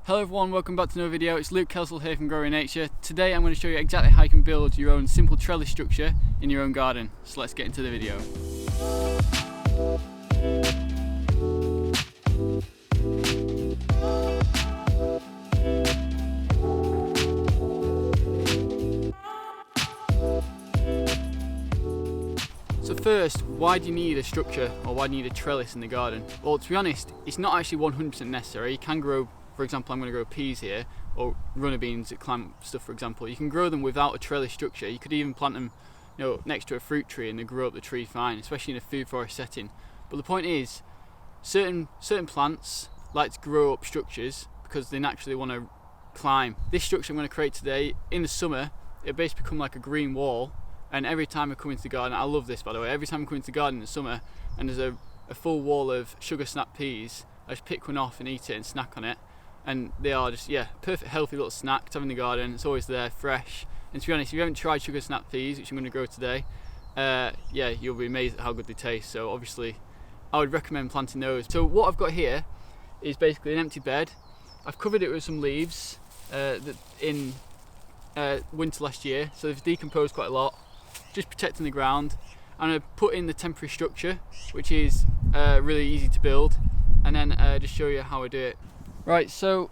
Hello everyone, welcome back to another video. It's Luke Kelsall here from Growing Nature. Today I'm going to show you exactly how you can build your own simple trellis structure in your own garden. So let's get into the video. So first, why do you need a structure or why do you need a trellis in the garden? Well, to be honest, it's not actually 100% necessary. You can grow, for example, I'm going to grow peas here, or runner beans that climb stuff, for example. You can grow them without a trellis structure. You could even plant them, next to a fruit tree and they grow up the tree fine, especially in a food forest setting. But the point is, certain plants like to grow up structures because they naturally want to climb. This structure I'm going to create today, in the summer, it'll basically become like a green wall. And every time I come into the garden, I love this by the way, every time I come into the garden in the summer and there's a full wall of sugar snap peas, I just pick one off and eat it and snack on it. And they are just, perfect healthy little snack to have in the garden. It's always there, fresh. And to be honest, if you haven't tried sugar snap peas, which I'm going to grow today, you'll be amazed at how good they taste. So obviously, I would recommend planting those. So what I've got here is basically an empty bed. I've covered it with some leaves in winter last year, so they've decomposed quite a lot. Just protecting the ground. I'm going to put in the temporary structure, which is really easy to build, and then just show you how I do it. Right, so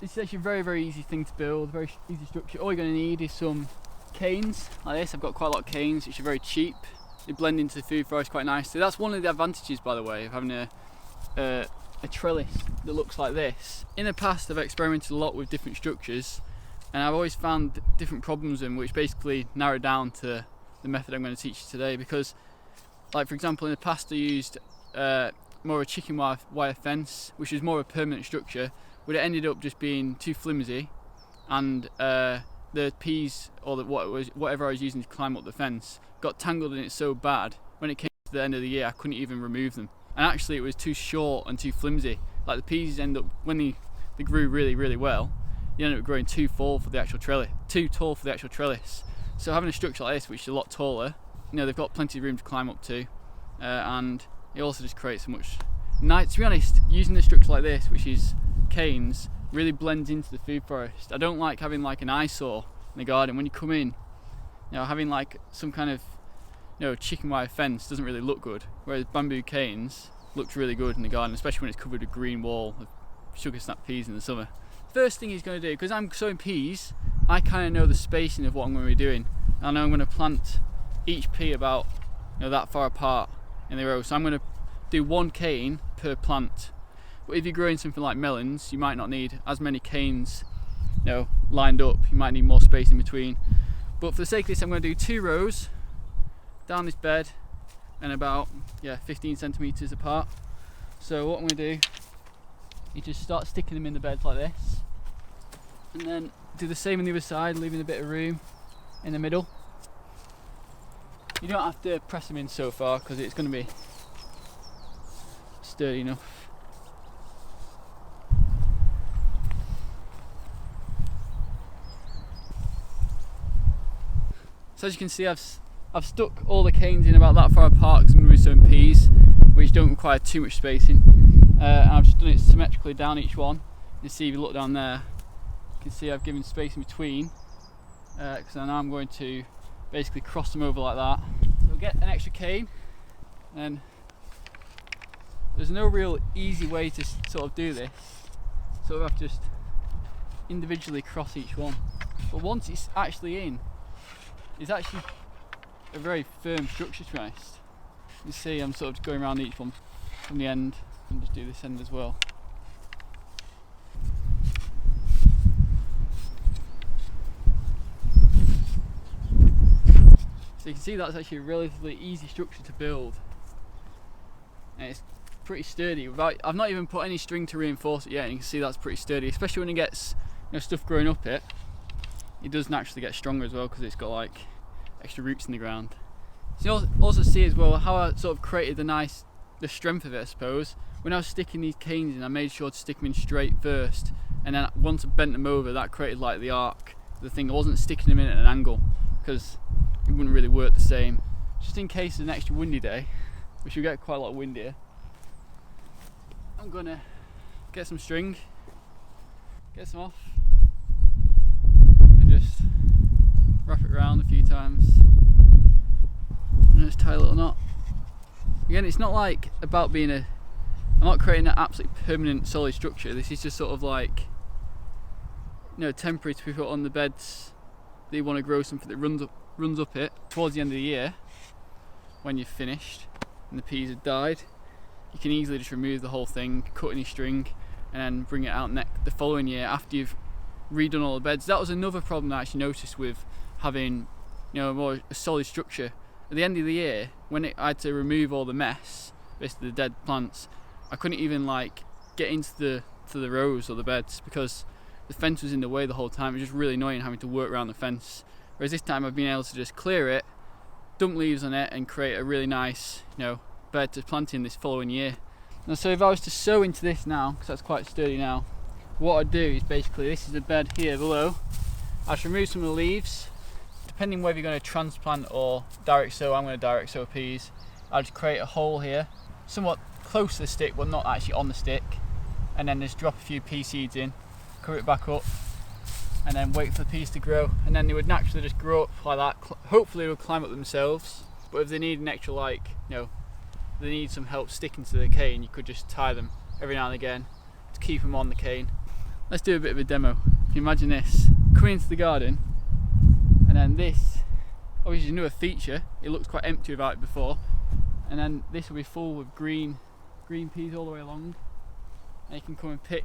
this is actually a very, very easy thing to build, very easy structure. All you're going to need is some canes like this. I've got quite a lot of canes, which are very cheap. They blend into the food forest quite nicely. That's one of the advantages, by the way, of having a trellis that looks like this. In the past, I've experimented a lot with different structures, and I've always found different problems in which basically narrow down to the method I'm going to teach you today. Because, like for example, in the past I used more of a chicken wire fence, which is more of a permanent structure, but it ended up just being too flimsy, and the peas or whatever I was using to climb up the fence got tangled in it so bad. When it came to the end of the year, I couldn't even remove them, and actually it was too short and too flimsy. Like the peas end up, when they grew really, really well, they ended up growing too tall for the actual trellis. So having a structure like this, which is a lot taller, they've got plenty of room to climb up to, and it also just creates so much nice. To be honest, using a structure like this, which is canes, really blends into the food forest. I don't like having like an eyesore in the garden. When you come in, having like some kind of chicken wire fence doesn't really look good, whereas bamboo canes looks really good in the garden, especially when it's covered with a green wall of sugar snap peas in the summer. First thing he's going to do, because I'm sowing peas, I kind of know the spacing of what I'm going to be doing. I know I'm going to plant each pea about that far apart in the row, so I'm going to do one cane per plant. But if you're growing something like melons, you might not need as many canes lined up. You might need more space in between. But for the sake of this, I'm going to do 2 rows down this bed and about 15 centimeters apart. So what I'm going to do is just start sticking them in the bed like this, and then do the same on the other side, leaving a bit of room in the middle. You don't have to press them in so far because it's going to be sturdy enough. So as you can see, I've stuck all the canes in about that far apart because I'm going to be sowing peas, which don't require too much spacing. And I've just done it symmetrically down each one. You see, if you look down there, you can see I've given space in between, because now I'm going to basically cross them over like that. So get an extra cane, and there's no real easy way to sort of do this, so I have to just individually cross each one. But once it's actually in, it's actually a very firm structure, to be honest. You see I'm sort of going around each one from the end, and just do this end as well. So you can see that's actually a relatively easy structure to build, and it's pretty sturdy. I've not even put any string to reinforce it yet, and you can see that's pretty sturdy, especially when it gets stuff growing up it. It does naturally get stronger as well because it's got like extra roots in the ground. So you also see as well how I sort of created the strength of it, I suppose. When I was sticking these canes in, I made sure to stick them in straight first, and then once I bent them over, that created like the arc of the thing. I wasn't sticking them in at an angle because it wouldn't really work the same. Just in case there's an extra windy day, which will get quite a lot of wind here, I'm gonna get some string get some off and just wrap it around a few times and just tie a little knot. Again, it's not like about being I'm not creating an absolutely permanent solid structure. This is just sort of like, you know, temporary to be put on the beds that you want to grow something that runs up it. Towards the end of the year, when you've finished and the peas have died, you can easily just remove the whole thing, cut any string, and then bring it out the following year after you've redone all the beds. That was another problem I actually noticed with having, you know, more a solid structure. At the end of the year, when I had to remove all the mess, basically the dead plants, I couldn't even like get into the rows or the beds because the fence was in the way the whole time. It was just really annoying having to work around the fence. Whereas this time I've been able to just clear it, dump leaves on it, and create a really nice, you know, bed to plant in this following year. Now, so if I was to sow into this now, because that's quite sturdy now, what I'd do is basically, this is the bed here below. I'd just remove some of the leaves. Depending whether you're going to transplant or direct sow, I'm going to direct sow peas. I'll just create a hole here, somewhat close to the stick but not actually on the stick, and then just drop a few pea seeds in, cover it back up, and then wait for the peas to grow, and then they would naturally just grow up like that. Hopefully they would climb up themselves, but if they need an extra, like, you know, they need some help sticking to the cane, you could just tie them every now and again to keep them on the cane. Let's do a bit of a demo. If you imagine this, coming into the garden, and then this, obviously another feature, it looks quite empty without it before, and then this will be full with green peas all the way along, and you can come and pick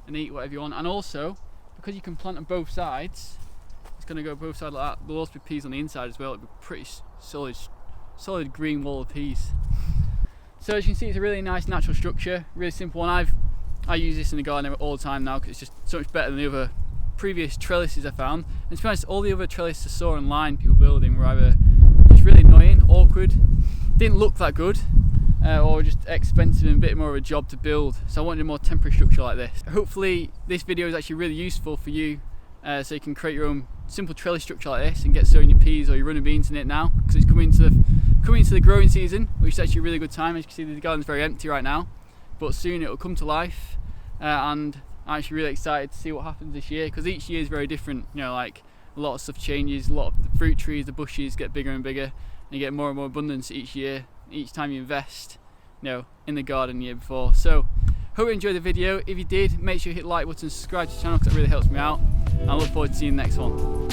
and eat whatever you want. And also, because you can plant on both sides, it's going to go both sides like that. There'll also be peas on the inside as well. It'll be pretty solid green wall of peas. So as you can see, it's a really nice natural structure, really simple one. I use this in the garden all the time now because it's just so much better than the other previous trellises I found. And to be honest, all the other trellises I saw online people building were either just really annoying, awkward, didn't look that good, or just expensive and a bit more of a job to build. So I wanted a more temporary structure like this. Hopefully this video is actually really useful for you, so you can create your own simple trellis structure like this and get sowing your peas or your running beans in it now, because it's coming into the growing season, which is actually a really good time. As you can see, the garden's very empty right now, but soon it will come to life, and I'm actually really excited to see what happens this year, because each year is very different. You know, like a lot of stuff changes, a lot of the fruit trees, the bushes get bigger and bigger, and you get more and more abundance each year, each time you invest, you know, in the garden the year before. So hope you enjoyed the video. If you did, make sure you hit the like button, subscribe to the channel, because that really helps me out, and I look forward to seeing you in the next one.